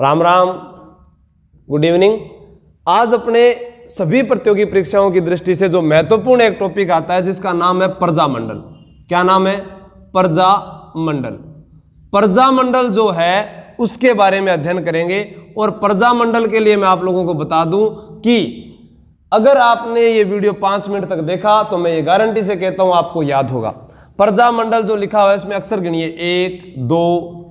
Ram Ram, good evening. आज अपने सभी प्रतियोगी परीक्षाओं की दृष्टि से जो महत्वपूर्ण एक टॉपिक आता है जिसका नाम है प्रजामंडल। क्या नाम है? प्रजामंडल। प्रजामंडल जो है उसके बारे में अध्ययन करेंगे। और प्रजामंडल के लिए मैं आप लोगों को बता दूं कि अगर आपने ये वीडियो 5 मिनट तक देखा तो मैं ये गारंटी से कहता हूं आपको याद होगा। प्रजामंडल जो लिखा हुआ है इसमें अक्षर गिनिए 1 2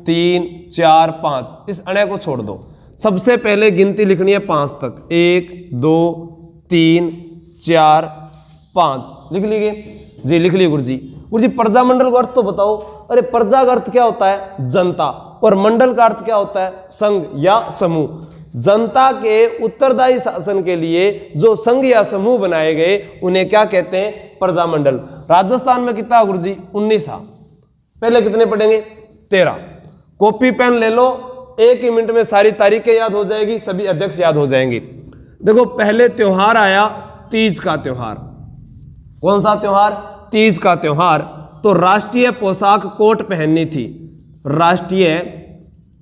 3 4 5, इस अणय को छोड़ दो। सबसे पहले गिनती लिखनी है 5 तक। 1 2 3 4 5 लिख लीजिए जी, लिख लिए गुरुजी। गुरुजी प्रजामंडल का अर्थ तो बताओ। अरे प्रजा का अर्थ क्या होता है? जनता। और मंडल का अर्थ क्या होता है? संघ या समूह। जनता के उत्तरदायी शासन के लिए जो संघ या समूह बनाए गए उन्हें क्या कहते हैं? प्रजामंडल। राजस्थान में कितना गुरुजी? 19। पहले कितने पढ़ेंगे? 13। कॉपी पेन ले लो, 1 ही मिनट में सारी तारीखें याद हो जाएगी, सभी अध्यक्ष याद हो जाएंगे। देखो पहले त्योहार आया तीज का त्योहार। कौन सा त्योहार? तीज का त्योहार। तो राष्ट्रीय पोशाक कोट पहननी थी। राष्ट्रीय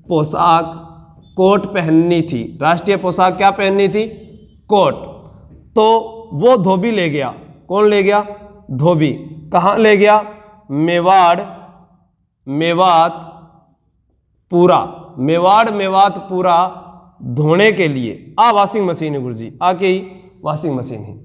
पोशाक कोट पहननी थी। राष्ट्रीय पोशाक क्या पहननी थी? कोट। तो वो धोबी ले गया। कौन ले गया? धोबी। कहां ले गया? मेवाड़ मेवातपुरा। मेवाड़ मेवातपुरा धोने के लिए। वॉशिंग मशीन है गुरुजी, आके ही वॉशिंग मशीन है।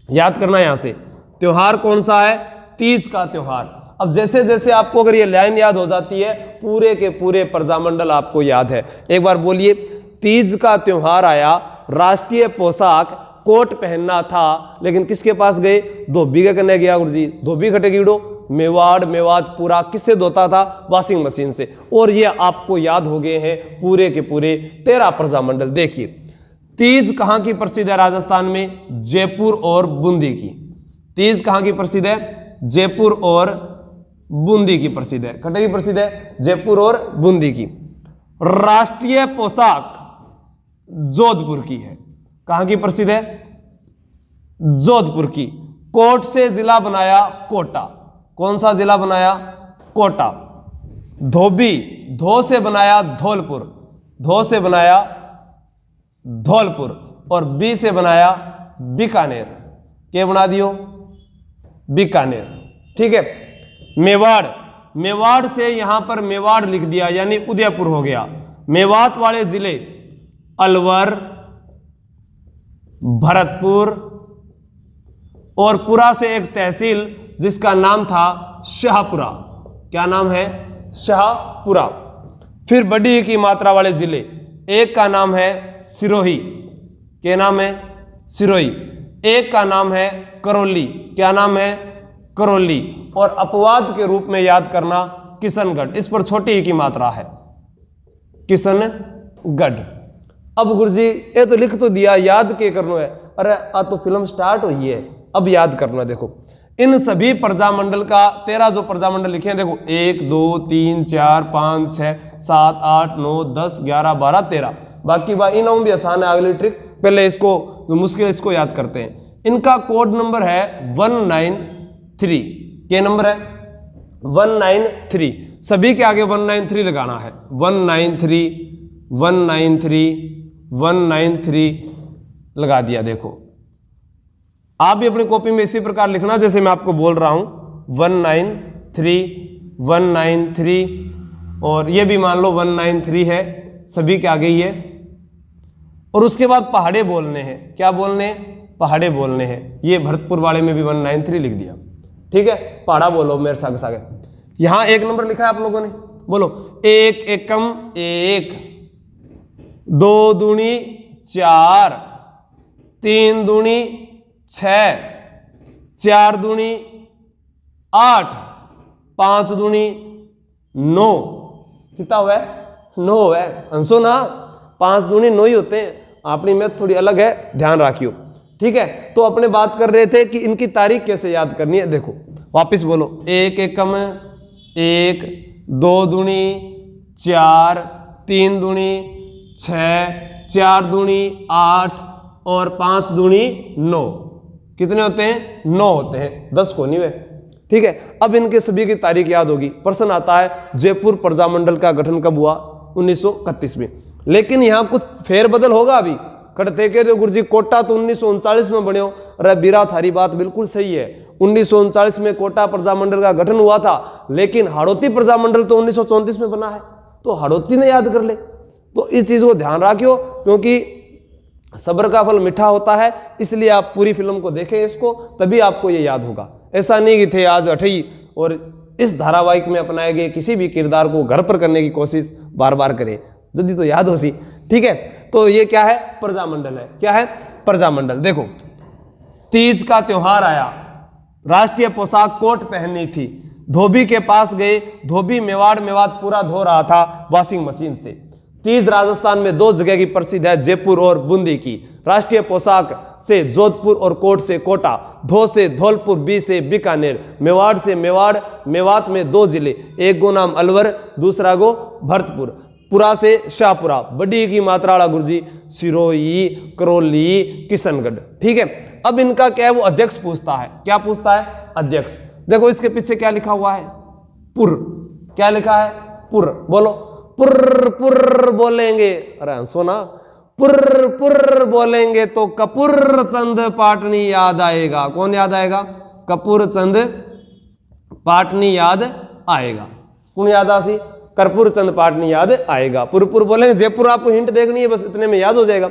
याद करना यहां से। त्योहार कौन सा है? तीज का त्योहार। अब जैसे जैसे आपको अगर ये लाइन याद हो जाती है पूरे के पूरे प्रजामंडल आपको याद है। एक बार बोलिए, तीज का त्योहार आया, राष्ट्रीय पोशाक कोट पहनना था, लेकिन किसके पास गए? धोबी के कन्ने गया गुरुजी। धोबी खटे कीड़ो मेवाड़ मेवातपुरा किससे धोता था? वॉशिंग मशीन से। और ये आपको याद हो गए हैं पूरे के पूरे 13 प्रजामंडल। देखिए तीज कहां की प्रसिद्ध है? राजस्थान में जयपुर और बूंदी की। तीज कहां की प्रसिद्ध है? जयपुर और बूंदी की प्रसिद्ध है। कटे की प्रसिद्ध है? जयपुर और बूंदी की। राष्ट्रीय पोशाक जोधपुर की है। कहां की प्रसिद्ध है? जोधपुर की। कोट से जिला बनाया कोटा। कौन सा जिला बनाया? कोटा। धोबी धो से बनाया धौलपुर। धो से बनाया धौलपुर। और बी से बनाया बीकानेर। क्या बना दियो? बीकानेर। ठीक है। मेवाड़, मेवाड़ से यहां पर मेवाड़ लिख दिया यानी उदयपुर हो गया। मेवात वाले जिले अलवर, भरतपुर और पुरा से एक तहसील जिसका नाम था शाहपुरा। क्या नाम है? शाहपुरा। फिर बड़ी की मात्रा वाले जिले, एक का नाम है सिरोही। क्या नाम है? सिरोही। एक का नाम है करौली। क्या नाम है? करौली। और अपवाद के रूप में याद करना किशनगढ़। इस पर छोटी ही की मात्रा है, किशनगढ़। अब गुरुजी ये तो लिख तो दिया, याद के करना है? अरे तो फिल्म स्टार्ट हुई है, अब याद करना। देखो इन सभी प्रजामंडल का 13 जो प्रजामंडल लिखे हैं, देखो 1 2 3 4 5 6 7 8 9 10 11 12 13। बाकी इन भी आसान है। अगली ट्रिक पहले इसको जो मुश्किल इसको याद करते हैं। इनका कोड नंबर है 193। क्या नंबर है? 193। सभी के आगे 193 लगाना है। 193 193 193 लगा दिया। देखो आप भी अपनी कॉपी में इसी प्रकार लिखना जैसे मैं आपको बोल रहा हूं। 193 193 और ये भी मान लो 193 है, सभी के आगे ही है। और उसके बाद पहाड़े बोलने हैं। क्या बोलने हैं? पहाड़े बोलने हैं। ये भरतपुर वाले में भी 193 लिख दिया। ठीक है, पहाड़ा बोलो मेरे साथ सागे। यहां 1 नंबर लिखा है आप लोगों ने, बोलो 1 एकम 1, 2 दूनी 4, 3 दूनी 6, 4 दूनी 8, 5 दूनी 9। कितना हुआ है? 9 है। हंसो ना, 5 दूनी 9 ही होते हैं। अपनी मैथ थोड़ी अलग है, ध्यान रखियो। ठीक है, तो अपने बात कर रहे थे कि इनकी तारीख कैसे याद करनी है। देखो वापिस बोलो 1 एकम 1, 2 दूनी 4, 3 दूनी 6, 4 दूनी 8 और 5 दूनी 9। कितने होते हैं? 9 होते हैं, 10 को नहीं हुए। ठीक है, अब इनके सभी की तारीख याद होगी। प्रश्न आता है जयपुर प्रजामंडल का गठन कब हुआ? 1931 में। लेकिन यहाँ कुछ फेरबदल होगा अभी। कटते के गुरु जी कोटा तो 1939 में बने हो। अरे बीरा थारी बात बिल्कुल सही है, 1939 में कोटा प्रजामंडल का गठन हुआ था, लेकिन हाड़ौती प्रजामंडल तो 1934 में बना है, तो हाड़ौती ने याद कर ले। तो इस चीज को ध्यान रखियो, क्योंकि सब्र का फल मीठा होता है, इसलिए आप पूरी फिल्म को देखें इसको, तभी आपको ये याद होगा। ऐसा नहीं कि थे आज अठई और इस धारावाहिक में अपनाए गए किसी भी किरदार को घर पर करने की कोशिश बार बार करें, जल्दी तो याद हो सी। ठीक है, तो ये क्या है? प्रजामंडल है। क्या है? प्रजामंडल। देखो, तीज का त्योहार आया, राष्ट्रीय पोशाक कोट पहननी थी, धोबी के पास गए, धोबी मेवाड़ मेवात पूरा धो रहा था वॉशिंग मशीन से। तीज राजस्थान में 2 जगह की प्रसिद्ध है, जयपुर और बूंदी की। राष्ट्रीय पोशाक से जोधपुर और कोट से कोटा, धो से धौलपुर, बी से बीकानेर, मेवाड़ से मेवाड़, मेवात में 2 जिले, एक गो नाम अलवर, दूसरा गो भरतपुर, पुरा से शाहपुरा, बड़ी की मात्रा वाला गुरुजी सिरोही, करौली, किशनगढ़। ठीक है, अब इनका क्या है? वो अध्यक्ष पूछता है। क्या पूछता है? अध्यक्ष। देखो इसके पीछे क्या लिखा हुआ है? पुर। क्या लिखा है? पुर। बोलो, पुर पुर बोलेंगे, अरे हंसो ना, पुर पुर बोलेंगे तो कपूर चंद पाटनी याद आएगा। कौन याद आएगा? कपूर चंद पाटनी याद आएगा। कौन याद आसी? कर्पूर चंद पाटनी याद आएगा। पुरपुर बोलेंगे, जयपुर आपको हिंट देखनी है, बस इतने में याद हो जाएगा।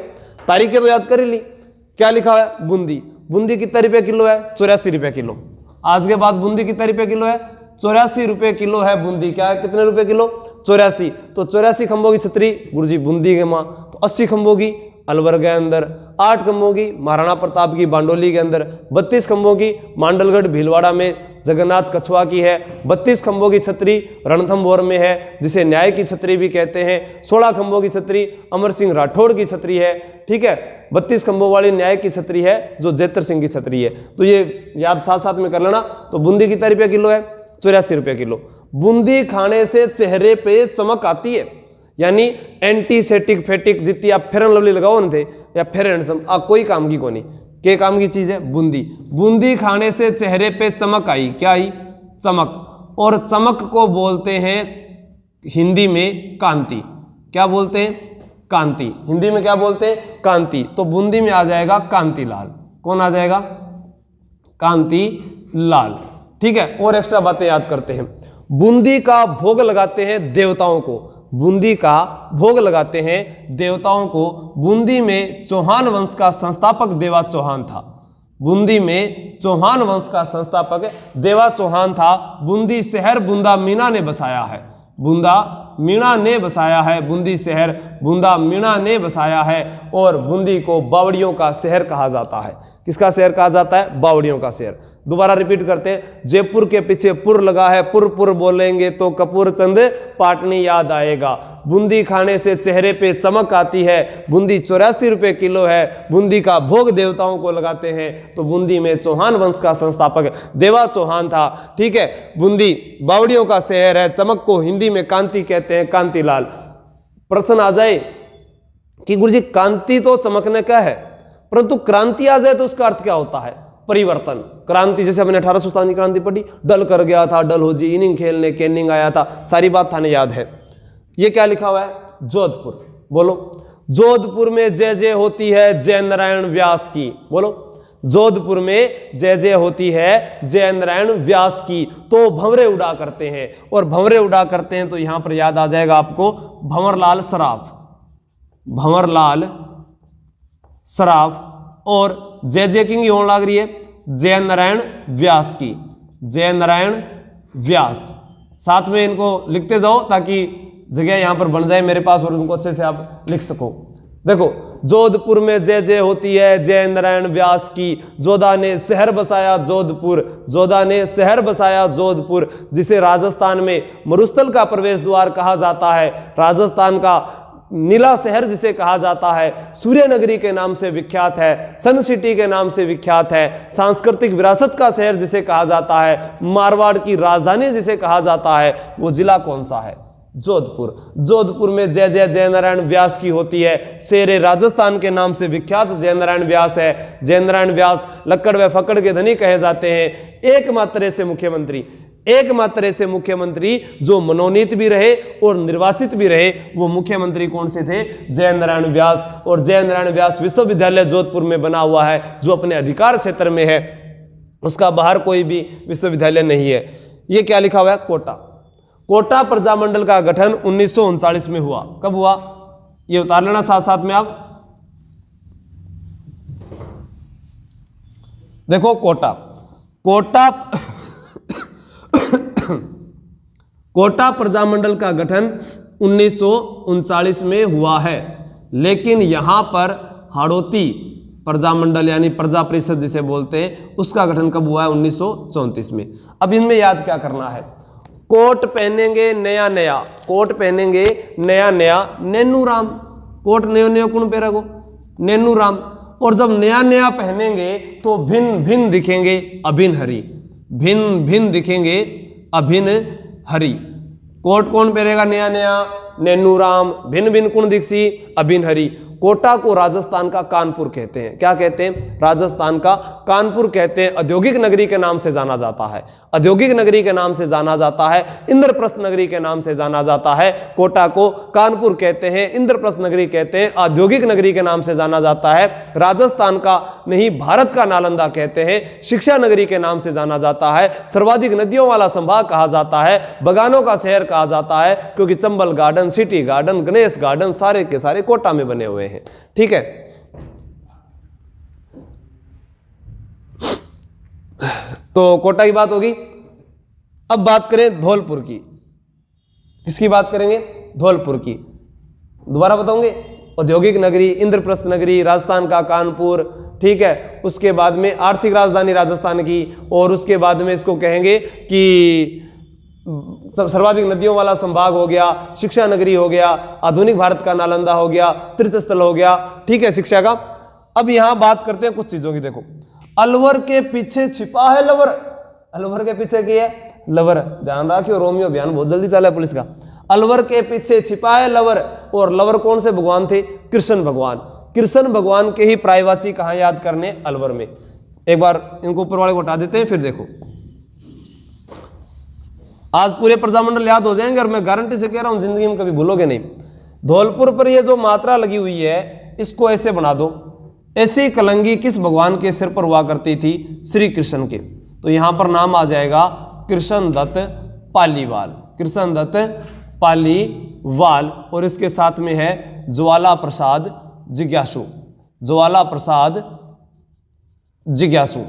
तारीखें तो याद कर ही ली। क्या लिखा है? बूंदी। बूंदी कितने रुपए किलो है? 84 रुपए किलो। आज के बाद बूंदी कितने रुपए किलो है? 84 रुपए किलो है बूंदी। क्या है? कितने रुपए किलो? 84। तो 84 खंभों की छतरी गुरुजी बूंदी के माँ, तो 80 खंभों की अलवर के अंदर, 8 खंभों की महाराणा प्रताप की बांडोली के अंदर, 32 खंभों की मांडलगढ़ भीलवाड़ा में जगन्नाथ कछुआ की है, 32 खंभों की छतरी रणथंभौर में है, जिसे न्याय की छतरी भी कहते हैं, 16 खंभों की छतरी अमर सिंह राठौड़ की छतरी है। ठीक है, 32 खंभों वाली न्याय की छतरी है जो जैतर सिंह की छतरी है। तो ये याद साथ साथ में कर लेना। तो बूंदी कितना रुपया किलो है? 84 रुपये किलो। बूंदी खाने से चेहरे पे चमक आती है, यानी एंटीसेटिक फैटिक जितनी आप फेयर एंड लवली लगाओ न थे या फेयर हैंडसम, कोई काम की कोनी, के काम की चीज है बूंदी। बूंदी खाने से चेहरे पे चमक आई। क्या आई? चमक। और चमक को बोलते हैं हिंदी में कांति। क्या बोलते हैं? कांति। हिंदी में क्या बोलते हैं? कांति। तो बूंदी में आ जाएगा कांतिलाल। कौन आ जाएगा? कांतिलाल। ठीक है, और एक्स्ट्रा बातें याद करते हैं। बूंदी का भोग लगाते हैं देवताओं को। बूंदी का भोग लगाते हैं देवताओं को। बूंदी में चौहान वंश का संस्थापक देवा चौहान था। बूंदी में चौहान वंश का संस्थापक देवा चौहान था। बूंदी शहर बूंदा मीणा ने बसाया है। बूंदा मीणा ने बसाया है। बूंदी शहर बूंदा मीणा ने बसाया है। और बूंदी को बावड़ियों का शहर कहा जाता है। किसका शहर कहा जाता है? बावड़ियों का शहर। दोबारा रिपीट करते हैं, जयपुर के पीछे पुर लगा है, पुर पुर बोलेंगे तो कपूर चंद पाटनी याद आएगा। बूंदी खाने से चेहरे पे चमक आती है। बूंदी 84 रुपये किलो है। बूंदी का भोग देवताओं को लगाते हैं। तो बूंदी में चौहान वंश का संस्थापक देवा चौहान था। ठीक है, बूंदी बावड़ियों का शहर है। चमक को हिंदी में कांति कहते हैं, कांतिलाल। प्रश्न आ जाए कि गुरुजी कांति तो चमकने का है, परंतु क्रांति आ जाए तो उसका अर्थ क्या होता है? परिवर्तन। क्रांति जैसे हमने 1857 की क्रांति पढ़ी, डल कर गया था, डल हो जी, इनिंग खेलने कैनिंग आया था, सारी बात थाने याद है। ये क्या लिखा हुआ है? जोधपुर। बोलो, जोधपुर में जय जय होती है जय नारायण व्यास की। बोलो, जोधपुर में जय जय होती है जय नारायण व्यास की। तो भंवरे उड़ा करते हैं, और भंवरे उड़ा करते हैं तो यहां पर याद आ जाएगा आपको भंवरलाल सराफ। भंवरलाल सराफ। और जय जय किंग होने लग रही है जय नारायण व्यास की। जय नारायण व्यास। साथ में इनको लिखते जाओ ताकि जगह यहां पर बन जाए मेरे पास और उनको अच्छे से आप लिख सको। देखो, जोधपुर में जय जय होती है जय नारायण व्यास की। जोधा ने शहर बसाया जोधपुर। जोधा ने शहर बसाया जोधपुर, जिसे राजस्थान में मरुस्थल का प्रवेश द्वार कहा जाता है। राजस्थान का नीला शहर जिसे कहा जाता है, सूर्य नगरी के नाम से विख्यात है, सन सिटी के नाम से विख्यात है, सांस्कृतिक विरासत का शहर जिसे कहा जाता है, मारवाड़ की राजधानी जिसे कहा जाता है, वो जिला कौन सा है? जोधपुर। जोधपुर में जय जय जय नारायण व्यास की होती है। शेरे राजस्थान के नाम से विख्यात जय नारायण व्यास है। जय नारायण व्यास लक्कड़ व फक्कड़ के धनी कहे जाते हैं। एकमात्र ऐसे मुख्यमंत्री, एकमात्र ऐसे मुख्यमंत्री जो मनोनीत भी रहे और निर्वाचित भी रहे, वो मुख्यमंत्री कौन से थे? जयनारायण व्यास। और जयनारायण व्यास विश्वविद्यालय जोधपुर में बना हुआ है, जो अपने अधिकार क्षेत्र में है, उसका बाहर कोई भी विश्वविद्यालय नहीं है। ये क्या लिखा हुआ है? कोटा। कोटा प्रजामंडल का गठन 1939 में हुआ। कब हुआ? ये उतार लेना साथ साथ में आप। देखो कोटा कोटा प्रजामंडल का गठन 1939 में हुआ है, लेकिन यहां पर हाड़ौती प्रजामंडल यानी प्रजा परिषद जिसे बोलते हैं, उसका गठन कब हुआ है? 1934 में। अब इनमें याद क्या करना है? कोट पहनेंगे नया नया, कोट पहनेंगे नया नया, नैनू राम। कोट नयो नयो कौन पहरा को? नैनू राम। और जब नया नया पहनेंगे तो भिन्न भिन्न दिखेंगे, अभिन्न हरि। भिन्न भिन्न दिखेंगे, अभिन्न हरि। कोट कौन पहनेगा नया नया? नैनू राम। भिन्न भिन्न कौन दिखसी? अभिन्न हरि। कोटा को राजस्थान का कानपुर कहते हैं। क्या कहते हैं? राजस्थान का कानपुर कहते हैं। औद्योगिक नगरी के नाम से जाना जाता है, औद्योगिक नगरी के नाम से जाना जाता है, इंद्रप्रस्थ नगरी के नाम से जाना जाता है। कोटा को कानपुर कहते हैं, इंद्रप्रस्थ नगरी कहते हैं, औद्योगिक नगरी के नाम से जाना जाता है। राजस्थान का नहीं, भारत का नालंदा कहते हैं, शिक्षा नगरी के नाम से जाना जाता है, सर्वाधिक नदियों वाला संभाग कहा जाता है, बगानों का शहर कहा जाता है, क्योंकि Chambal garden, city garden, Ganesh garden सारे के सारे कोटा में बने हुए हैं। ठीक है, तो कोटा की बात होगी। अब बात करें धौलपुर की। किसकी बात करेंगे? धौलपुर की। दोबारा बताऊंगे, औद्योगिक नगरी, इंद्रप्रस्थ नगरी, राजस्थान का कानपुर, ठीक है। उसके बाद में आर्थिक राजधानी राजस्थान की, और उसके बाद में इसको कहेंगे कि सर्वाधिक नदियों वाला संभाग हो गया, शिक्षा नगरी हो गया, आधुनिक भारत का नालंदा हो गया, तीर्थस्थल हो गया, ठीक है, शिक्षा का। अब यहां बात करते हैं कुछ चीजों की। देखो, अलवर के पीछे छिपा है लवर। अलवर के पीछे की है लवर। ध्यान रखियो, रोमियो अभियान बहुत जल्दी चला है पुलिस का। अलवर के पीछे छिपा है लवर। और लवर कौन से भगवान थे? कृष्ण भगवान। कृष्ण भगवान के ही प्रायवाची कहां याद करने? अलवर में। एक बार इनको ऊपर वाले को हटा देते हैं, फिर देखो आज पूरे प्रजामंडल याद हो जाएंगे, और मैं गारंटी से कह रहा हूं जिंदगी में कभी भूलोगे नहीं। धौलपुर पर ये जो मात्रा लगी हुई है, इसको ऐसे बना दो। ऐसी कलंगी किस भगवान के सिर पर हुआ करती थी? श्री कृष्ण के। तो यहां पर नाम आ जाएगा कृष्ण दत्त पालीवाल। कृष्ण दत्त पालीवाल। और इसके साथ में है ज्वाला प्रसाद जिज्ञासु। ज्वाला प्रसाद जिज्ञासु।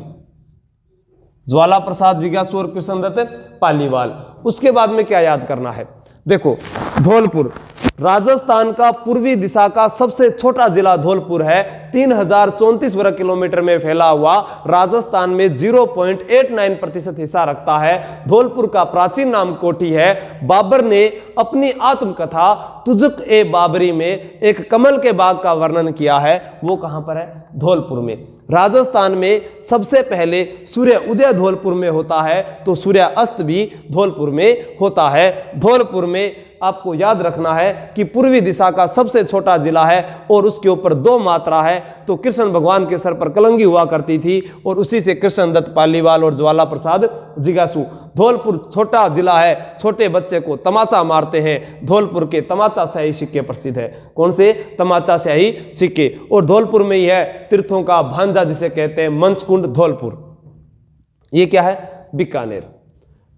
ज्वाला प्रसाद जिज्ञासु और कृष्ण दत्त पालीवाल। उसके बाद में क्या याद करना है? देखो, धौलपुर राजस्थान का पूर्वी दिशा का सबसे छोटा जिला धौलपुर है। 3034 वर्ग किलोमीटर में फैला हुआ राजस्थान में 0.89% हिस्सा रखता है। धौलपुर का प्राचीन नाम कोठी है। बाबर ने अपनी आत्मकथा तुजुक ए बाबरी में एक कमल के बाग का वर्णन किया है। वो कहां पर है? धौलपुर में। राजस्थान में सबसे पहले सूर्य उदय धौलपुर में होता है, तो सूर्य अस्त भी धौलपुर में होता है। धौलपुर में आपको याद रखना है कि पूर्वी दिशा का सबसे छोटा जिला है, और उसके ऊपर 2 मात्रा है। तो कृष्ण भगवान के सर पर कलंगी हुआ करती थी, और उसी से कृष्ण दत्त पालीवाल और ज्वाला प्रसाद जिज्ञासु। धौलपुर छोटा जिला है, छोटे बच्चे को तमाचा मारते हैं। धौलपुर के तमाचा स्याही सिक्के प्रसिद्ध है। कौन से? तमाचा स्याही सिक्के। और धौलपुर में ही है तीर्थों का भांजा जिसे कहते हैं, मंचकुंड धौलपुर। ये क्या है? बीकानेर।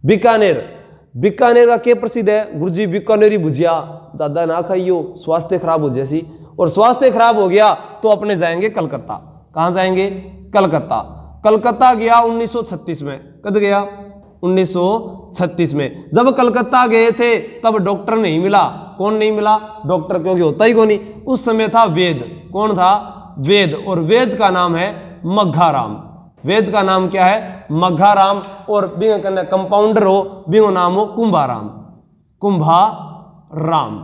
बीकानेर, बीकानेर का क्या प्रसिद्ध है? गुरुजी बीकानेरी भुजिया ज्यादा ना खाइयो, स्वास्थ्य खराब हो जैसी। और स्वास्थ्य खराब हो गया तो अपने जाएंगे कलकत्ता। कहां जाएंगे? कलकत्ता। कलकत्ता गया 1936 में। कब गया? 1936 में। जब कलकत्ता गए थे तब डॉक्टर नहीं मिला। कौन नहीं मिला? डॉक्टर, क्योंकि होता ही कोनी। उस समय था वेद। कौन था? वेद। और वेद का नाम है मघाराम। वेद का नाम क्या है? मघाराम। और बिंग कन्या कंपाउंडर हो, बिंगो नाम हो कुंभाराम। कुंभाराम,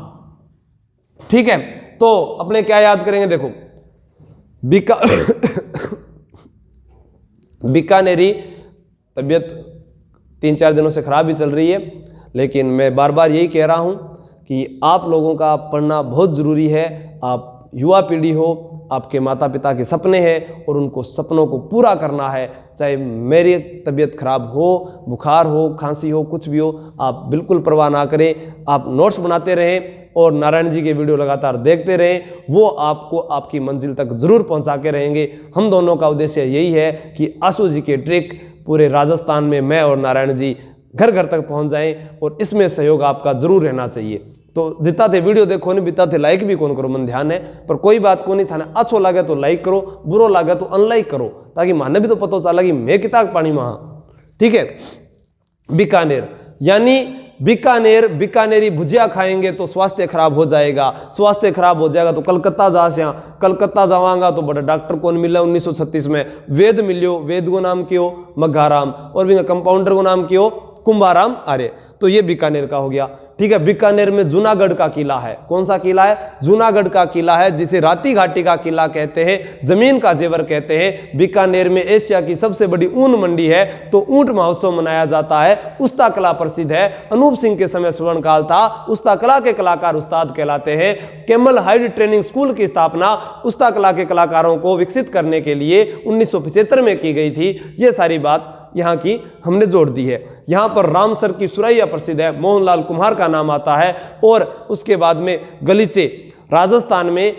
ठीक है। तो अपने क्या याद करेंगे? देखो, बीकानेरी तबीयत 3-4 दिनों से खराब ही चल रही है, लेकिन मैं बार बार यही कह रहा हूं कि आप लोगों का पढ़ना बहुत जरूरी है। आप युवा पीढ़ी हो, आपके माता पिता के सपने हैं और उनको सपनों को पूरा करना है, चाहे मेरी तबीयत खराब हो, बुखार हो, खांसी हो, कुछ भी हो, आप बिल्कुल परवाह ना करें। आप नोट्स बनाते रहें और नारायण जी के वीडियो लगातार देखते रहें, वो आपको आपकी मंजिल तक जरूर पहुंचा के रहेंगे। हम दोनों का उद्देश्य यही है कि आशु जी के ट्रिक पूरे राजस्थान में मैं और नारायण जी घर घर तक पहुंच जाएं, और इसमें सहयोग आपका जरूर रहना चाहिए। तो जितना थे वीडियो देखो नहीं, बिता थे लाइक भी कौन करो, मन ध्यान है, पर कोई बात को नहीं था। अच्छो लगे तो लाइक करो, बुरो लगे तो अनलाइक करो, ताकि माने भी तो पता चला कि मैं किताब पानी महा। ठीक है। बीकानेर, यानी बीकानेरी भुजिया खाएंगे तो स्वास्थ्य खराब हो जाएगा, स्वास्थ्य खराब हो जाएगा तो कलकत्ता जा से, कलकत्ता जावांगा तो बड़ा डॉक्टर कौन मिला 1936 में, वेद मिलियो, वेद को नाम क्यों मघाराम, और भी कंपाउंडर को नाम क्यों कुंभाराम आर्य। तो ये बीकानेर का हो गया। ठीक है। बीकानेर में जूनागढ़ का किला है। कौन सा किला है? जूनागढ़ का किला है, जिसे राती घाटी का किला कहते हैं, जमीन का जेवर कहते हैं। बीकानेर में एशिया की सबसे बड़ी ऊन मंडी है, तो ऊंट महोत्सव मनाया जाता है। उस्ता कला प्रसिद्ध है। अनूप सिंह के समय स्वर्ण काल था। उस्ता कला के कलाकार उस्ताद कहलाते हैं। कैमल हाइड ट्रेनिंग स्कूल की स्थापना उस्ता कला के कलाकारों को विकसित करने के लिए 1975 में की गई थी। ये सारी बात यहाँ की हमने जोड़ दी है। यहाँ पर रामसर की सुरैया प्रसिद्ध है, मोहनलाल कुम्हार का नाम आता है। और उसके बाद में गलीचे, राजस्थान में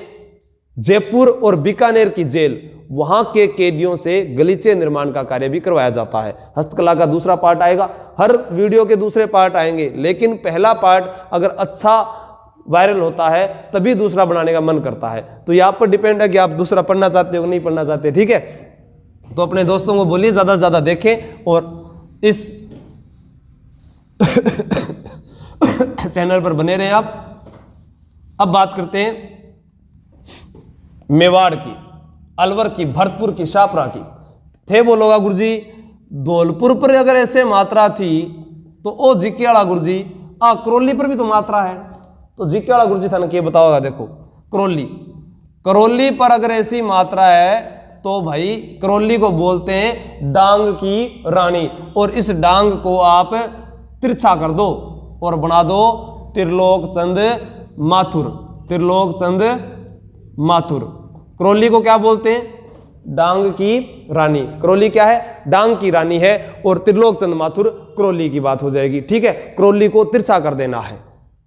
जयपुर और बीकानेर की जेल, वहाँ के कैदियों से गलीचे निर्माण का कार्य भी करवाया जाता है। हस्तकला का दूसरा पार्ट आएगा, हर वीडियो के दूसरे पार्ट आएंगे, लेकिन पहला पार्ट अगर अच्छा वायरल होता है तभी दूसरा बनाने का मन करता है। तो ये आप पर डिपेंड है कि आप दूसरा पढ़ना चाहते हो कि नहीं पढ़ना चाहते। ठीक है। तो अपने दोस्तों को बोलिए ज़्यादा से ज़्यादा देखें और इस चैनल पर बने रहें आप। अब बात करते हैं मेवाड़ की, अलवर की, भरतपुर की, शाहपुरा की। थे बोलोगा गुरुजी धौलपुर पर अगर ऐसे मात्रा थी तो ओ जिकेवाड़ा गुरुजी करौली पर भी तो मात्रा है। तो जिकेवाड़ा गुरुजी था ना, क्या बताओगा? देखो करौली पर अगर ऐसी मात्रा है तो भाई करौली को बोलते हैं डांग की रानी, और इस डांग को आप तिरछा कर दो और बना दो त्रिलोक चंद माथुर। त्रिलोक चंद माथुर करौली को क्या बोलते हैं? डांग की रानी। करौली क्या है? डांग की रानी है, और त्रिलोक चंद माथुर करौली की बात हो जाएगी। ठीक है। करौली को तिरछा कर देना है,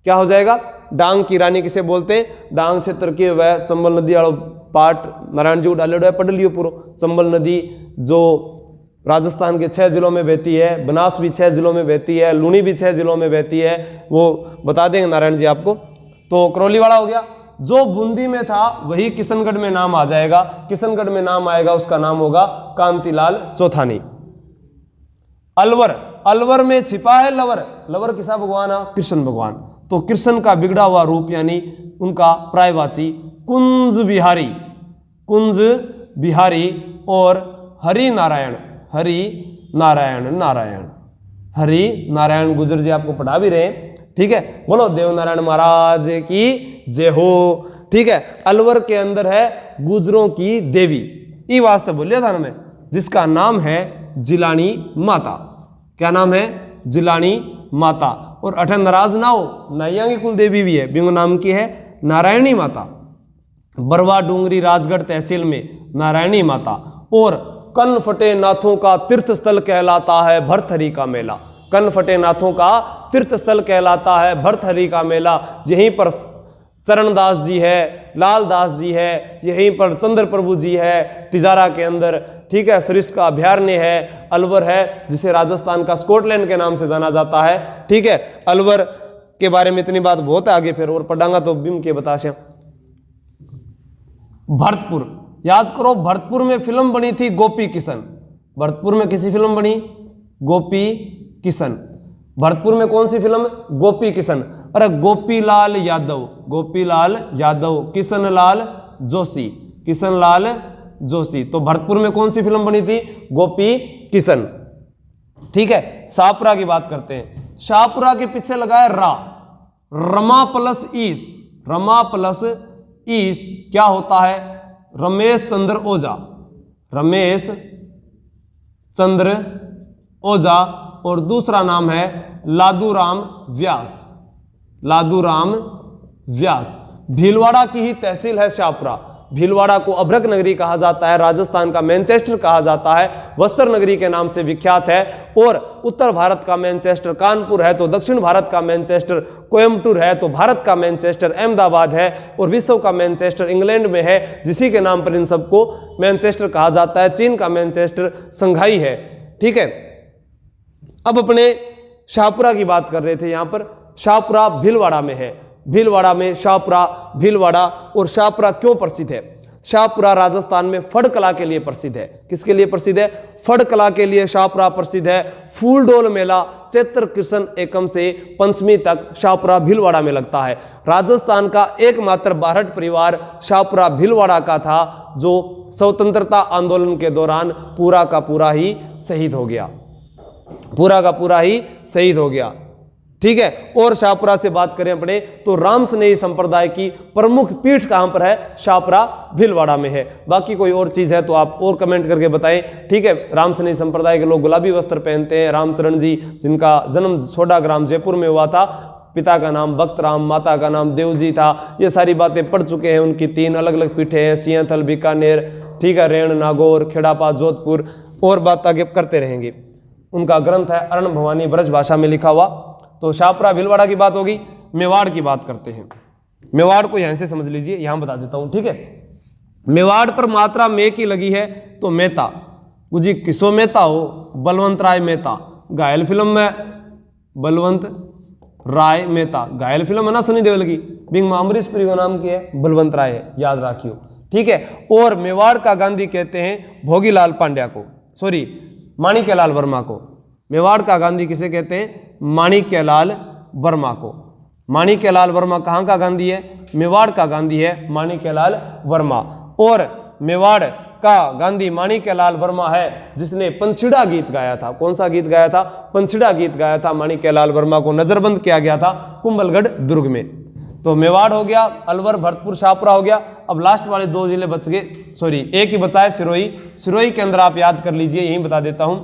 क्या हो जाएगा? डांग की रानी किसे बोलते हैं? डांग क्षेत्र के वह चंबल नदी वालों पार्ट नारायण जी को डाले है, पढ़ लियो पूरा। चंबल नदी जो राजस्थान के 6 जिलों में बहती है, बनास भी 6 जिलों में बहती है, लूनी भी 6 जिलों में बहती है, वो बता देंगे नारायण जी आपको। तो करौली वाला हो गया। जो बूंदी में था वही किशनगढ़ में नाम आ जाएगा। किशनगढ़ में नाम आएगा, उसका नाम होगा कांतिलाल चौथानी। अलवर में छिपा है लवर। लवर किसा भगवान है? कृष्ण भगवान। तो कृष्ण का बिगड़ा हुआ रूप यानी उनका प्रायवाची कुंज बिहारी और हरि नारायण गुजर जी आपको पढ़ा भी रहे हैं। ठीक है। बोलो देव नारायण महाराज की जय हो। ठीक है। अलवर के अंदर है गुजरों की देवी, ई वास्ते बोलिया था ना मैं, जिसका नाम है जिलानी माता। क्या नाम है? जिलानी माता। और अठे नाराज ना हो, नाइया की कुल देवी भी है, बिंगो नाम की है नारायणी माता। बरवा डूंगरी राजगढ़ तहसील में नारायणी माता। और कन फटे नाथों का तीर्थ स्थल कहलाता है भरथरी का मेला। कन फटे नाथों का तीर्थ स्थल कहलाता है भरथरी का मेला। यहीं पर चरणदास जी है, लालदास जी है, यहीं पर चंद्र प्रभु जी है तिजारा के अंदर। ठीक है। सरिस्का का अभयारण्य है, अलवर है, जिसे राजस्थान का स्कॉटलैंड के नाम से जाना जाता है। ठीक है। अलवर के बारे में इतनी बात बहुत है, आगे फिर और पढ़ांगा तो बिम के बताशा। भरतपुर, याद करो, भरतपुर में फिल्म बनी थी गोपी किशन। भरतपुर में किसी फिल्म बनी? गोपी किशन। भरतपुर में कौन सी फिल्म? गोपी किशन। अरे गोपीलाल यादव, किशनलाल जोशी। तो भरतपुर में कौन सी फिल्म बनी थी? गोपी किशन। ठीक है। शाहपुरा की बात करते हैं। शाहपुरा के पीछे लगाया रा, रमा प्लस ईस क्या होता है? रमेश चंद्र ओझा। और दूसरा नाम है लादूराम व्यास। भीलवाड़ा की ही तहसील है शाहपुरा। भीलवाड़ा को अभ्रक नगरी कहा जाता है, राजस्थान का मैनचेस्टर कहा जाता है, वस्त्र नगरी के नाम से विख्यात है। और उत्तर भारत का मैनचेस्टर कानपुर है, तो दक्षिण भारत का मैनचेस्टर कोयम्बटूर है, तो भारत का मैनचेस्टर अहमदाबाद है, और विश्व का मैनचेस्टर इंग्लैंड में है, जिसी के नाम पर इन सबको मैनचेस्टर कहा जाता है। चीन का मैनचेस्टर संघाई है। ठीक है, अब अपने शाहपुरा की बात कर रहे थे। यहां पर शाहपुरा भीलवाड़ा में है, भीलवाड़ा में शाहपुरा, भीलवाड़ा। और शाहपुरा क्यों प्रसिद्ध है? शाहपुरा राजस्थान में फड़ कला के लिए प्रसिद्ध है। किसके लिए प्रसिद्ध है? फड़ कला के लिए शाहपुरा प्रसिद्ध है। फूलडोल मेला चैत्र कृष्ण एकम से पंचमी तक शाहपुरा भीलवाड़ा में लगता है। राजस्थान का एकमात्र बारहट परिवार शाहपुरा भीलवाड़ा का था, जो स्वतंत्रता आंदोलन के दौरान पूरा का पूरा ही शहीद हो गया, पूरा का पूरा ही शहीद हो गया। ठीक है, और शाहपुरा से बात करें अपने तो रामसनेही संप्रदाय की प्रमुख पीठ कहां पर है? शाहपुरा भीलवाड़ा में है। बाकी कोई और चीज है तो आप और कमेंट करके बताएं। ठीक है, रामसनेही संप्रदाय के लोग गुलाबी वस्त्र पहनते हैं। रामचरण जी, जिनका जन्म सोडाग्राम जयपुर में हुआ था, पिता का नाम भक्त राम, माता का नाम देवजी था। ये सारी बातें पढ़ चुके हैं। उनकी 3 अलग अलग पीठें हैं, सिंहथल, बीकानेर, ठीक है, रेण, नागौर, खेड़ापा, जोधपुर, और बात आगे करते रहेंगे। उनका ग्रंथ है अरण भवानी ब्रज भाषा में लिखा हुआ। तो शाहपुरा भीलवाड़ा की बात होगी। मेवाड़ की बात करते हैं। मेवाड़ को यहां से समझ लीजिए, यहां बता देता हूं। ठीक है, मेवाड़ पर मात्रा में की लगी है तो मेहता, जी किसो मेहता हो, बलवंत राय मेहता। घायल फिल्म में बलवंत राय मेहता, घायल फिल्म है ना सनी देओल की, बिंग में अमरीश पुरी का नाम क्या है? बलवंत राय है, याद रखियो। ठीक है, और मेवाड़ का गांधी कहते हैं भोगीलाल पांड्या को, सॉरी माणिक्यलाल वर्मा को। मेवाड़ का गांधी किसे कहते हैं? माणिक्यलाल वर्मा को। माणिक्यलाल वर्मा कहाँ का गांधी है? मेवाड़ का गांधी है माणिक्यलाल वर्मा। और मेवाड़ का गांधी माणिक्यलाल वर्मा है, जिसने पंछिड़ा गीत गाया था। कौन सा गीत गाया था? पंछिड़ा गीत गाया था। माणिक्यलाल वर्मा को नजरबंद किया गया था कुंभलगढ़ दुर्ग में। तो मेवाड़ हो गया, अलवर, भरतपुर, शाहपुरा हो गया। अब लास्ट वाले 2 जिले बच गए, सॉरी एक ही बचा है, सिरोही। सिरोही के अंदर आप याद कर लीजिए, यही बता देता हूं।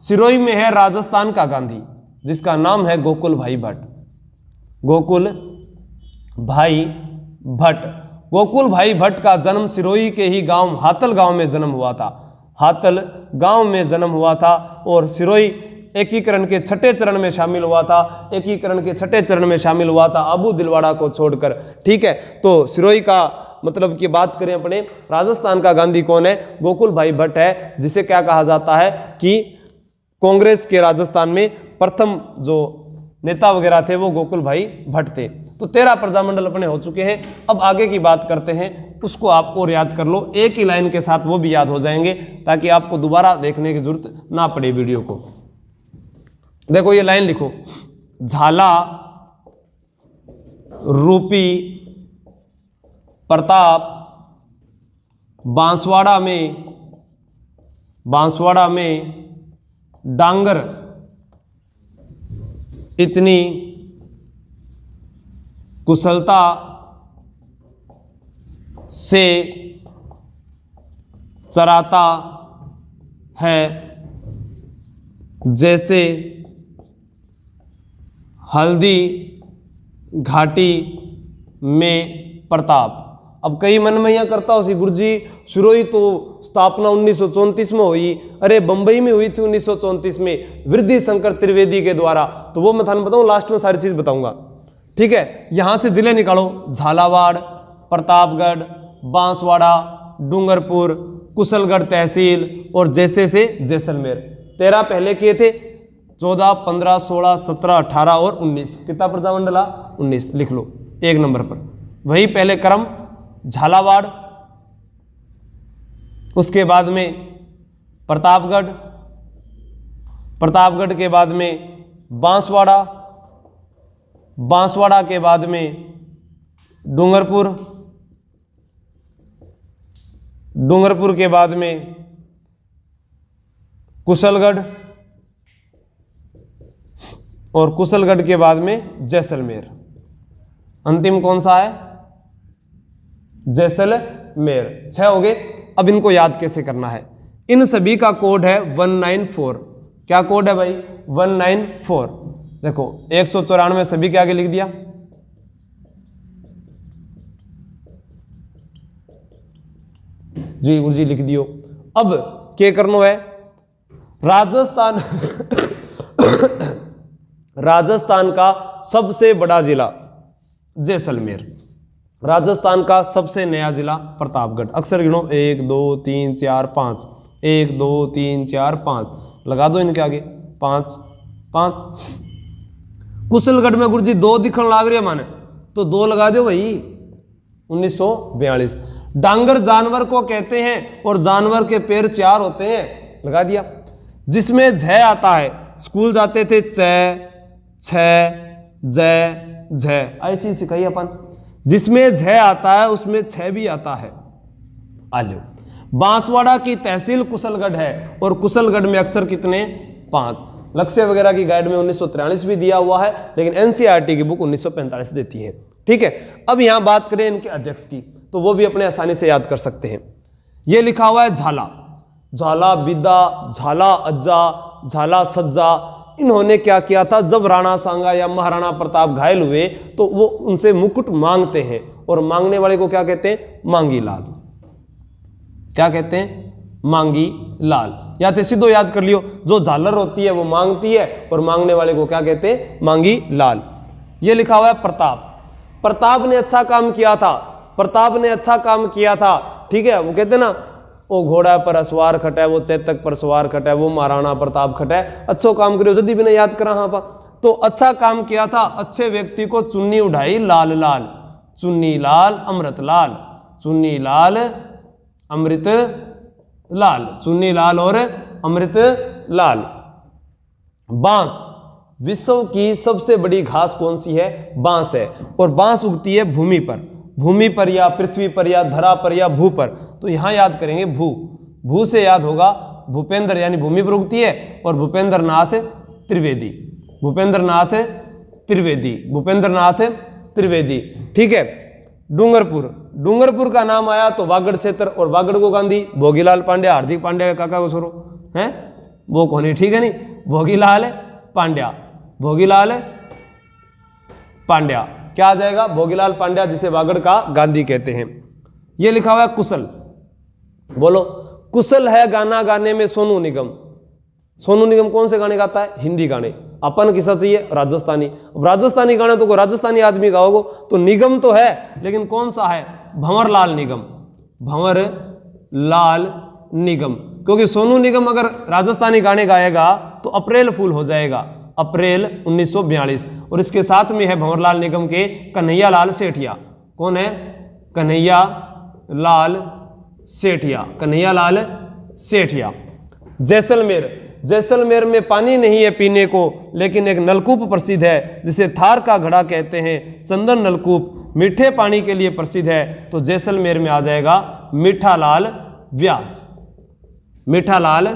सिरोही में है राजस्थान का गांधी, जिसका नाम है गोकुल भाई भट्ट। गोकुल भाई भट्ट। गोकुल भाई भट्ट का जन्म सिरोही के ही गांव हातल गांव में जन्म हुआ था। हातल गांव में जन्म हुआ था। और सिरोही एकीकरण के 6ठे चरण में शामिल हुआ था। एकीकरण के 6ठे चरण में शामिल हुआ था अबू दिलवाड़ा को छोड़कर। ठीक है, तो सिरोही का मतलब की बात करें अपने, राजस्थान का गांधी कौन है? गोकुल भाई भट्ट है, जिसे क्या कहा जाता है कि कांग्रेस के राजस्थान में प्रथम जो नेता वगैरह थे वो गोकुल भाई भट्ट थे। तो 13 प्रजामंडल अपने हो चुके हैं। अब आगे की बात करते हैं, उसको आप और याद कर लो, एक ही लाइन के साथ वो भी याद हो जाएंगे, ताकि आपको दोबारा देखने की जरूरत ना पड़े वीडियो को। देखो ये लाइन लिखो, झाला, रूपी, प्रताप, बांसवाड़ा में डांगर, इतनी कुशलता से चराता है जैसे हल्दी घाटी में प्रताप। अब कई मन में यह करता हो सी गुरुजी सिरोही तो स्थापना 1934 में हुई, अरे बंबई में हुई थी 1934 में वृद्धि शंकर त्रिवेदी के द्वारा। तो वो मैं थाने बताऊं, लास्ट में सारी चीज बताऊंगा। ठीक है, यहां से जिले निकालो, झालावाड़, प्रतापगढ़, बांसवाड़ा, डूंगरपुर, कुशलगढ़ तहसील और जैसे से जैसलमेर। 13 पहले किए थे, 14, 15, 16, 17, 18 और 19। कितना प्रजामंडला? 19 लिख लो 1 नंबर पर। वही पहले क्रम, झालावाड़, उसके बाद में प्रतापगढ़, प्रतापगढ़ के बाद में बांसवाड़ा, बांसवाड़ा के बाद में डूंगरपुर, डूंगरपुर के बाद में कुशलगढ़ और कुशलगढ़ के बाद में जैसलमेर। अंतिम कौन सा है? जैसलमेर। 6 हो गए। अब इनको याद कैसे करना है? इन सभी का कोड है 194। क्या कोड है भाई? 194। देखो 194 सभी के आगे लिख दिया, जी गुरु जी लिख दियो। अब क्या करना है, राजस्थान राजस्थान का सबसे बड़ा जिला जैसलमेर, राजस्थान का सबसे नया जिला प्रतापगढ़। अक्सर गिनो 1 2 3 4 5, 1 2 3 4 5, लगा दो इनके आगे 5 5। कुशलगढ़ में गुरुजी 2 दिखण लाग रही है माने, तो 2 लगा दो भाई। 1942। डांगर जानवर को कहते हैं और जानवर के पैर 4 होते हैं, लगा दिया। जिसमें झ आता है, स्कूल जाते थे च छ ज झ, आई चीज सिखाई अपन। जिसमें झ आता है उसमें छ भी आता है। आलो, बांसवाड़ा की तहसील कुशलगढ़ है और कुशलगढ़ में अक्षर कितने 5। लक्ष्य वगैरह की गाइड में 1943 भी दिया हुआ है, लेकिन एनसीईआरटी की बुक 1945 देती है। ठीक है, अब यहां बात करें इनके अध्यक्ष की, तो वो भी अपने आसानी से याद कर सकते हैं। ये लिखा हुआ है झाला, झाला बिदा, झाला अज्जा, झाला सज्जा। इन्होंने क्या किया था, जब राणा सांगा या महाराणा प्रताप घायल हुए तो वो उनसे मुकुट मांगते हैं, और मांगने वाले को क्या कहते हैं, मांगी लाल। क्या कहते हैं, मांगी लाल। या तो सीधो याद कर लियो, जो झालर होती है वो मांगती है, और मांगने वाले को क्या कहते हैं, मांगी लाल। ये लिखा हुआ है प्रताप, प्रताप ने अच्छा काम किया था, प्रताप ने अच्छा काम किया था। ठीक है, वो कहते ना, वो घोड़ा पर सवार खटा है, वो चेतक पर सवार खटा है, वो महाराणा प्रताप खटा है। अच्छो काम करियो, जल्दी भी नहीं याद करा। हाँ पा तो अच्छा काम किया था, अच्छे व्यक्ति को चुन्नी उठाई लाल लाल, चुन्नी लाल अमृत लाल, चुन्नी लाल अमृत लाल, चुन्नी लाल और अमृत लाल। बांस, विश्व की सबसे बड़ी घास कौन सी है, बांस है, और बांस उगती है भूमि पर, भूमि पर या पृथ्वी पर या धरा पर या भू पर। तो यहां याद करेंगे भू, भू से याद होगा भूपेंद्र, यानी भूमि पर उगती है, और भूपेंद्र नाथ त्रिवेदी, भूपेंद्र नाथ त्रिवेदी, भूपेंद्र नाथ त्रिवेदी। ठीक है, डूंगरपुर, डूंगरपुर का नाम आया तो वागड़ क्षेत्र, और वागड़ को गांधी भोगीलाल पांड्या, हार्दिक पांड्या के काका को छोरो हैं वो कौन है, ठीक है नहीं, भोगीलाल पांड्या, भोगीलाल पांड्या क्या आ जाएगा, भोगीलाल पांड्या, जिसे वागड़ का गांधी कहते हैं। यह लिखा हुआ है कुशल, बोलो कुशल है गाना गाने में सोनू निगम। सोनू निगम कौन से गाने गाता है, हिंदी गाने। अपन किसा चाहिए, राजस्थानी। अब राजस्थानी गाने तो कोई राजस्थानी आदमी गाओगे, तो निगम तो है, लेकिन कौन सा है, भंवर लाल निगम, भंवर लाल निगम। क्योंकि सोनू निगम अगर राजस्थानी गाने गाएगा तो अप्रैल फूल हो जाएगा, अप्रैल 1942। और इसके साथ में है भंवर लाल निगम के कन्हैया लाल सेठिया। कौन है, कन्हैया लाल सेठिया, कन्हैया लाल सेठिया। जैसलमेर, जैसलमेर में पानी नहीं है पीने को, लेकिन एक नलकूप प्रसिद्ध है जिसे थार का घड़ा कहते हैं, चंदन नलकूप, मीठे पानी के लिए प्रसिद्ध है। तो जैसलमेर में आ जाएगा मीठालाल व्यास, मीठालाल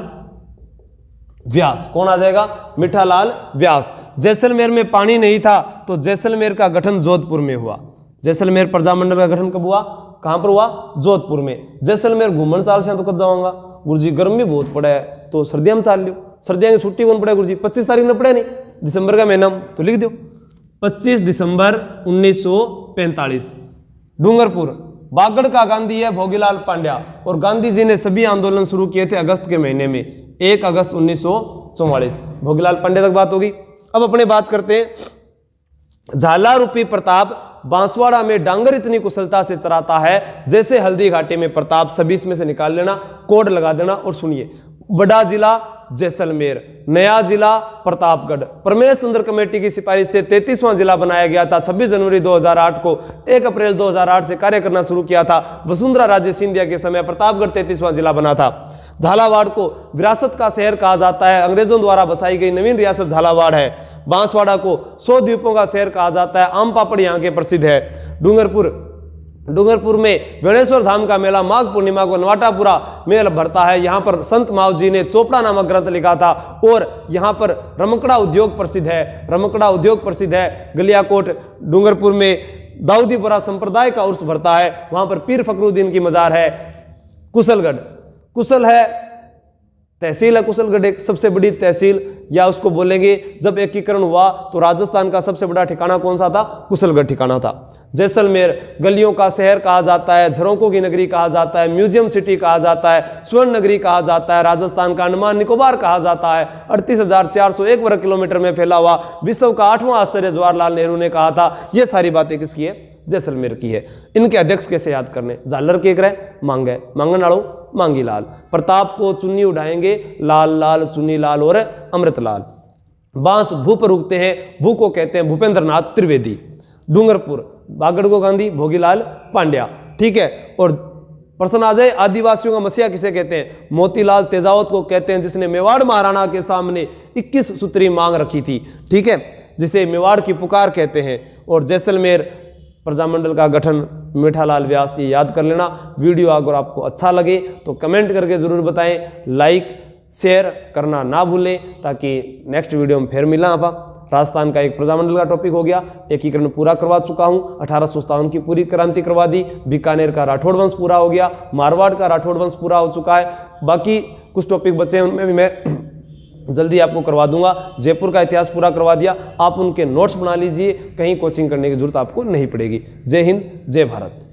व्यास। कौन आ जाएगा, मीठालाल व्यास। जैसलमेर में पानी नहीं था तो जैसलमेर का गठन जोधपुर में हुआ। जैसलमेर प्रजामंडल का गठन कब हुआ, कहां पर हुआ, जोधपुर में। जैसलमेर घूमन चाल से तो कब जाऊंगा, गुरुजी गर्मी बहुत पड़ा है तो सर्दियां में चाल लियो। सर्दियां की छुट्टी कौन पड़ा गुरुजी, 25 तारीख में पड़े नहीं, दिसंबर का महीना, तो लिख दो 25 दिसंबर 1945। डूंगरपुर, बागड़ का गांधी है भोगीलाल पांड्या, और गांधी जी ने सभी आंदोलन शुरू किए थे अगस्त के महीने में, 1 अगस्त 1944। भोगीलाल पांड्या तक बात होगी। अब अपने बात करते हैं झाला रूपी प्रताप। बांसवाड़ा में डांगर इतनी कुशलता से चराता है जैसे हल्दी घाटी में प्रताप। सभी इसमें से निकाल लेना, कोड लगा देना और सुनिए। बड़ा जिला जैसलमेर, नया जिला प्रतापगढ़। प्रमेश चंद्र कमेटी की सिफारिश से 33वां जिला बनाया गया था। 26 जनवरी 2008 को 1 अप्रैल 2008 से कार्य करना शुरू किया था। वसुंधरा राजे सिंधिया के समय प्रतापगढ़ 33वां जिला बना था। झालावाड़ को विरासत का शहर कहा जाता है, अंग्रेजों द्वारा बसाई गई नवीन रियासत झालावाड़ है। बांसवाड़ा को 100 द्वीपों का शहर कहा जाता है। आम पापड़ यहाँ के प्रसिद्ध है। डूंगरपुर, डूंगरपुर में वेणेश्वर धाम का मेला माघ पूर्णिमा को नवाटापुरा मेल भरता है। यहाँ पर संत माव जी ने चोपड़ा नामक ग्रंथ लिखा था। और यहाँ पर रमकड़ा उद्योग प्रसिद्ध है, रमकड़ा उद्योग प्रसिद्ध है। गलियाकोट डूंगरपुर में दाऊदीपुरा संप्रदाय का उर्स भरता है, वहां पर पीर फखरुद्दीन की मजार है। कुशलगढ़, कुशल है तहसील है कुशलगढ़ एक सबसे बड़ी तहसील, या उसको बोलेंगे जब एकीकरण हुआ तो राजस्थान का सबसे बड़ा ठिकाना कौन सा था? कुशलगढ़ ठिकाना था। जैसलमेर गलियों का शहर कहा जाता है, झरोकों की नगरी कहा जाता है, म्यूजियम सिटी कहा जाता है, स्वर्ण नगरी कहा जाता है, राजस्थान का अंडमान निकोबार कहा जाता है। 38,401 वर्ग किलोमीटर में फैला हुआ विश्व का 8वां आश्चर्य जवाहरलाल नेहरू ने कहा था। ये सारी बातें किसकी है? जैसलमेर की है। इनके अध्यक्ष कैसे याद करने? झालर के रहे मांगे मांगन आड़ो मांगी लाल, प्रताप को चुन्नी उड़ाएंगे लाल लाल चुन्नी लाल और अमृत लाल। बांस भू पर उगते हैं, भू को कहते हैं भूपेंद्र नाथ त्रिवेदी। डूंगरपुर बागड़गो गांधी भोगीलाल पांड्या, ठीक है। और प्रश्न आ जाए आदिवासियों का मसीहा किसे कहते हैं? मोतीलाल तेजावत को कहते हैं, जिसने मेवाड़ महाराणा के सामने 21 सूत्री मांग रखी थी, ठीक है, जिसे मेवाड़ की पुकार कहते हैं। और जैसलमेर प्रजामंडल का गठन मीठालाल व्यास, ये याद कर लेना। वीडियो अगर आपको अच्छा लगे तो कमेंट करके जरूर बताएं, लाइक शेयर करना ना भूलें, ताकि नेक्स्ट वीडियो में फिर मिला। आप राजस्थान का एक प्रजामंडल का टॉपिक हो गया, एकीकरण पूरा करवा चुका हूं, 1857 की पूरी क्रांति करवा दी, बीकानेर का राठौड़ वंश पूरा हो गया, मारवाड़ का राठौड़ वंश पूरा हो चुका है, बाकी कुछ टॉपिक बचे हैं उनमें भी मैं जल्दी आपको करवा दूंगा। जयपुर का इतिहास पूरा करवा दिया, आप उनके नोट्स बना लीजिए, कहीं कोचिंग करने की जरूरत आपको नहीं पड़ेगी। जय हिंद, जय भारत।